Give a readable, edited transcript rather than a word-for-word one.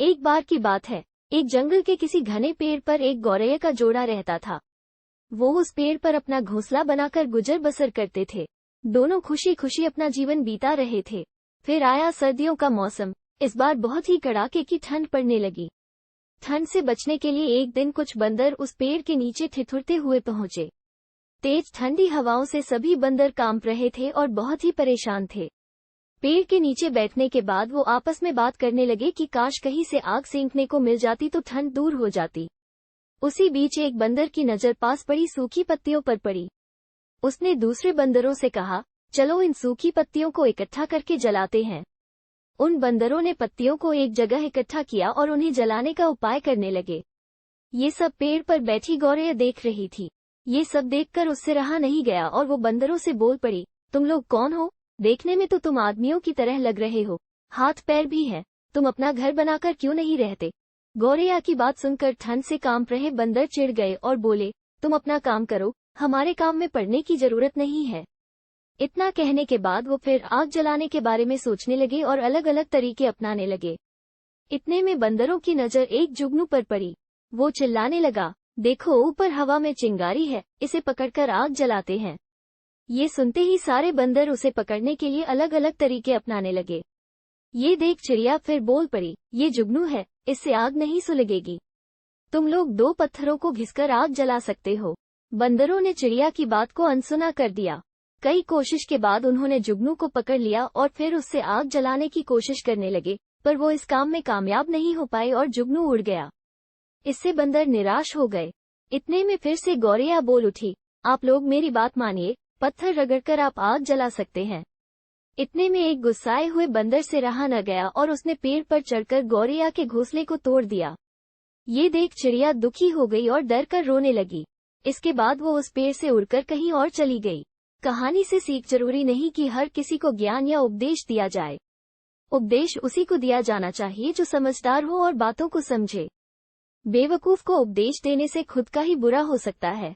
एक बार की बात है, एक जंगल के किसी घने पेड़ पर एक गौरैया का जोड़ा रहता था। वो उस पेड़ पर अपना घोंसला बनाकर गुजर बसर करते थे। दोनों खुशी खुशी अपना जीवन बीता रहे थे। फिर आया सर्दियों का मौसम। इस बार बहुत ही कड़ाके की ठंड पड़ने लगी। ठंड से बचने के लिए एक दिन कुछ बंदर उस पेड़ के नीचे ठिठुरते हुए पहुंचे। तेज ठंडी हवाओं से सभी बंदर कांप रहे थे और बहुत ही परेशान थे। पेड़ के नीचे बैठने के बाद वो आपस में बात करने लगे कि काश कहीं से आग सेंकने को मिल जाती तो ठंड दूर हो जाती। उसी बीच एक बंदर की नजर पास पड़ी सूखी पत्तियों पर पड़ी। उसने दूसरे बंदरों से कहा, चलो इन सूखी पत्तियों को इकट्ठा करके जलाते हैं। उन बंदरों ने पत्तियों को एक जगह इकट्ठा किया और उन्हें जलाने का उपाय करने लगे। ये सब पेड़ पर बैठी गौरैया देख रही थी। ये सब देखकर उससे रहा नहीं गया और वो बंदरों से बोल पड़ी, तुम लोग कौन हो? देखने में तो तुम आदमियों की तरह लग रहे हो, हाथ पैर भी है, तुम अपना घर बनाकर क्यों नहीं रहते? गौरैया की बात सुनकर ठंड से कांप रहे बंदर चिढ़ गए और बोले, तुम अपना काम करो, हमारे काम में पड़ने की जरूरत नहीं है। इतना कहने के बाद वो फिर आग जलाने के बारे में सोचने लगे और अलग अलग तरीके अपनाने लगे। इतने में बंदरों की नजर एक जुगनू पर पड़ी। वो चिल्लाने लगा, देखो ऊपर हवा में चिंगारी है, इसे पकड़कर आग जलाते हैं। ये सुनते ही सारे बंदर उसे पकड़ने के लिए अलग अलग तरीके अपनाने लगे। ये देख चिड़िया फिर बोल पड़ी, ये जुगनू है, इससे आग नहीं सुलगेगी। तुम लोग 2 पत्थरों को घिसकर आग जला सकते हो। बंदरों ने चिड़िया की बात को अनसुना कर दिया। कई कोशिश के बाद उन्होंने जुगनू को पकड़ लिया और फिर उससे आग जलाने की कोशिश करने लगे, पर वो इस काम में कामयाब नहीं हो पाए और जुगनू उड़ गया। इससे बंदर निराश हो गए। इतने में फिर से गौरैया बोल उठी, आप लोग मेरी बात मानिए, पत्थर रगड़कर आप आग जला सकते हैं। इतने में एक गुस्साए हुए बंदर से रहा न गया और उसने पेड़ पर चढ़कर गौरैया के घोंसले को तोड़ दिया। ये देख चिड़िया दुखी हो गई और डर कर रोने लगी। इसके बाद वो उस पेड़ से उड़कर कहीं और चली गई। कहानी से सीख जरूरी नहीं कि हर किसी को ज्ञान या उपदेश दिया जाए। उपदेश उसी को दिया जाना चाहिए जो समझदार हो और बातों को समझे। बेवकूफ को उपदेश देने से खुद का ही बुरा हो सकता है।